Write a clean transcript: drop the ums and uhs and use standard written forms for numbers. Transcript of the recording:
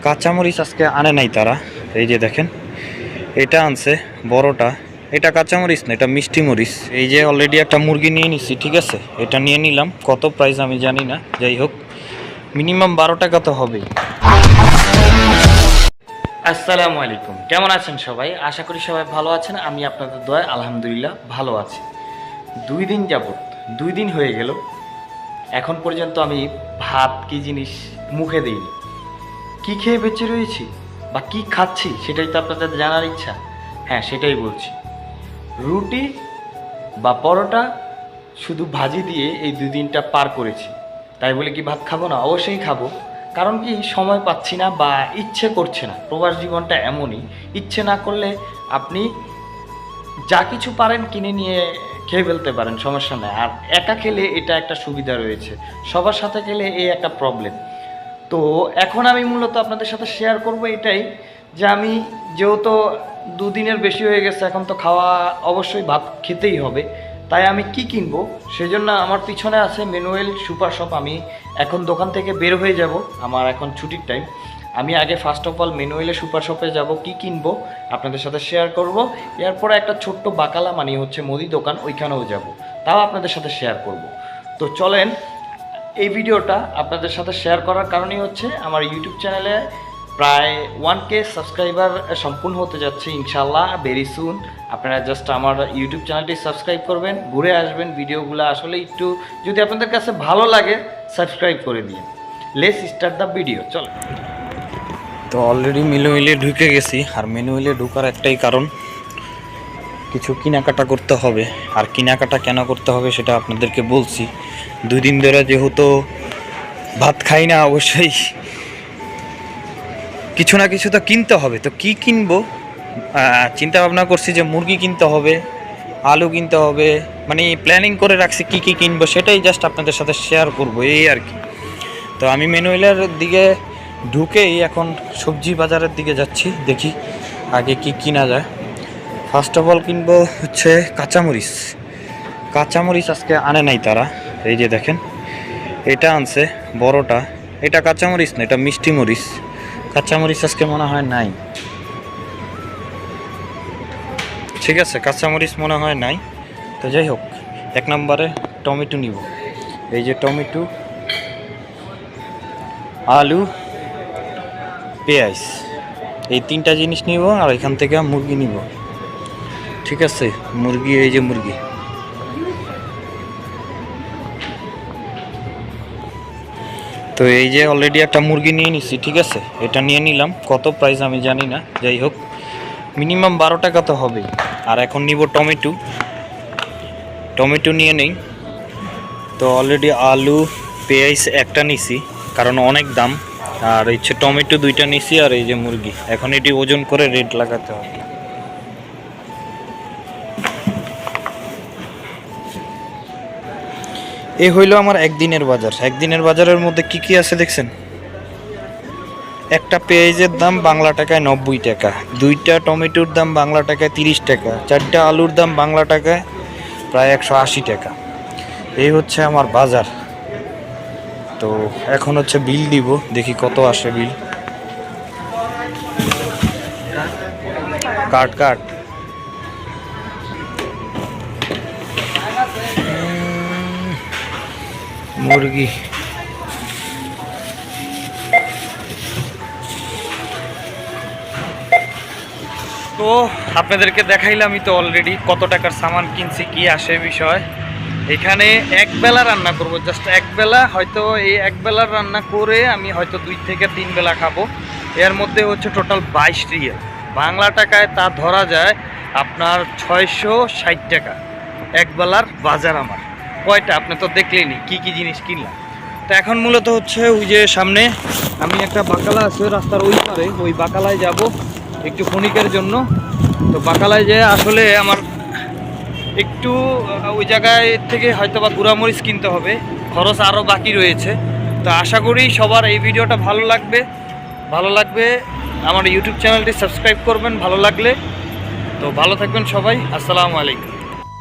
কাঁচামরিচ আজকে আনে নাই তারা। এই যে দেখেন, এটা আনছে বড়টা। এটা কাঁচামরিচ না, এটা মিষ্টি মরিচ। এই যে অলরেডি একটা মুরগি নিয়ে নিছি, ঠিক আছে, এটা নিয়ে নিলাম। কত প্রাইস আমি জানি না, যাই হোক মিনিমাম 12 টাকা তো হবেই। আসসালামু আলাইকুম, কেমন আছেন সবাই? আশা করি সবাই ভালো আছেন। আমি আপনাদের দয়ায় আলহামদুলিল্লাহ ভালো আছি। 2 দিন হয়ে গেল, এখন পর্যন্ত আমি ভাত কি জিনিস মুখে দিইনি। কি খেয়ে বেঁচে রয়েছি বা কি খাচ্ছি সেটাই তো আপনাদের জানার ইচ্ছা। হ্যাঁ, সেটাই বলছি। রুটি বা পরোটা শুধু ভাজি দিয়ে এই 2 দিনটা পার করেছি। তাই বলে কি ভাত খাবো না? অবশ্যই খাবো। কারণ কি, সময় পাচ্ছি না বা ইচ্ছে করছে না। প্রবাস জীবনটা এমনই, ইচ্ছে না করলে আপনি যা কিছু পারেন কিনে নিয়ে খেয়ে ফেলতে পারেন, সমস্যা নেই। আর একা খেলে এটা একটা সুবিধা রয়েছে, সবার সাথে খেলে এই একটা প্রবলেম। তো এখন আমি মূলত আপনাদের সাথে শেয়ার করব এটাই, যে আমি যেহেতু 2 দিনের বেশি হয়ে গেছে, এখন তো খাওয়া অবশ্যই ভাত খেতেই হবে। তাই আমি কি কিনবো, সেজন্য আমার পিছনে আছে ম্যানুয়াল সুপার শপ। আমি এখন দোকান থেকে বের হয়ে যাব, আমার এখন ছুটির টাইম। আমি আগে ফার্স্ট অফ অল ম্যানুয়ালে সুপার শপে যাব, কি কিনবো আপনাদের সাথে শেয়ার করব। এরপরে একটা ছোট্ট বাকালা মানে হচ্ছে মুদি দোকান, ওইখানেও যাব, তাও আপনাদের সাথে শেয়ার করব। তো চলেন, এই ভিডিওটা আপনাদের সাথে শেয়ার করার কারণই হচ্ছে আমার ইউটিউব চ্যানেলে প্রায় 1K সাবস্ক্রাইবার সম্পূর্ণ হতে যাচ্ছে ইনশাল্লাহ, ভেরি সুন। আপনারা জাস্ট আমার ইউটিউব চ্যানেলটি সাবস্ক্রাইব করবেন, ঘুরে আসবেন। ভিডিওগুলো আসলে একটু যদি আপনাদের কাছে ভালো লাগে সাবস্ক্রাইব করে দিন। লেটস স্টার্ট দ্য ভিডিও, চলো। তো অলরেডি ম্যানুয়ালে ঢুকে গেছি। আর ম্যানুয়ালে ঢোকার একটাই কারণ, কিছু কেনাকাটা করতে হবে। আর কেনাকাটা কেন করতে হবে সেটা আপনাদেরকে বলছি। 2 দিন ধরে যেহেতু ভাত খাই না, অবশ্যই কিছু না কিছু তো কিনতে হবে। তো কি কিনবো চিন্তা ভাবনা করছি যে মুরগি কিনতে হবে, আলু কিনতে হবে, মানে প্ল্যানিং করে রাখছি কি কি কিনবো, সেটাই জাস্ট আপনাদের সাথে শেয়ার করব, এই আর কি। তো আমি ম্যানুয়ালের দিকে ঢুকেই এখন সবজি বাজারের দিকে যাচ্ছি, দেখি আগে কি কিনা যায়। ফার্স্ট অফ অল কিনবো হচ্ছে কাঁচামরিচ। কাঁচামরিচ আজকে আনে নাই তারা। এই যে দেখেন, এটা আনছে বড়টা। এটা কাঁচামরিচ না, এটা মিষ্টি মরিচ। কাঁচামরিচ আজকে মনে হয় নাই, ঠিক আছে, কাঁচামরিচ মনে হয় নাই। তো যাই হোক, 1 নম্বরে টমেটো নিব। এই যে টমেটো, আলু, পেঁয়াজ, এই 3টা জিনিস নিব। আর এখান থেকে মুরগি নিব, ঠিক আছে। মুরগি, এই যে মুরগি। তো এই যে অলরেডি একটা মুরগি নিয়ে নিছি, ঠিক আছে, এটা নিয়ে নিলাম। কত প্রাইস আমি জানি না, যাই হোক মিনিমাম 12 টাকা তো হবেই। আর এখন নিব টমেটো। টমেটো নিয়ে নেই। তো অলরেডি আলু, পেঁয়াজ একটা নিছি, কারণ অনেক দাম। আর হচ্ছে টমেটো 2টা নিছি। আর এই যে মুরগি, এখন এটি ওজন করে রেট লাগাতে হবে। এই হইলো আমার একদিনের বাজার। একদিনের বাজারের মধ্যে কি কি আছে দেখছেন? একটা পেঁয়াজের দাম বাংলা টাকায় 90 টাকা, 2টা টমেটোর দাম বাংলা টাকায় 30 টাকা, 4টা আলুর দাম বাংলা টাকায় প্রায় 180 টাকা। এই হচ্ছে আমার বাজার। তো এখন হচ্ছে বিল দিব, দেখি কত আসে বিল। কাট কাট। মুরগি, তো আপনাদেরকে দেখাইলামই তো অলরেডি কত টাকার সামান কিনছি, কি আসে বিষয়। এখানে একবেলা রান্না করব, জাস্ট একবেলা। হয়তো এই একবেলার রান্না করে আমি হয়তো 2 থেকে 3 বেলা খাবো। এর মধ্যে হচ্ছে টোটাল 22 রিয়াল, বাংলা টাকায় তা ধরা যায় আপনার 660 টাকা একবেলার বাজার আমার। কয়টা আপনি তো দেখলেনি কি কি জিনিস কিনলাম। তো এখন মূলত হচ্ছে ওই যে সামনে আমি একটা বাকালা আছে রাস্তার ওই পারে, ওই বাকালায় যাব একটু ক্ষণিকের জন্য। তো বাকালায় যেয়ে আসলে আমার একটু ওই জায়গায় থেকে হয়তো বা গুঁড়ামরিচ কিনতে হবে, খরচ আরও বাকি রয়েছে। তো আশা করি সবার এই ভিডিওটা ভালো লাগবে। আমার ইউটিউব চ্যানেলটি সাবস্ক্রাইব করবেন ভালো লাগলে। তো ভালো থাকবেন সবাই, আসসালামু আলাইকুম।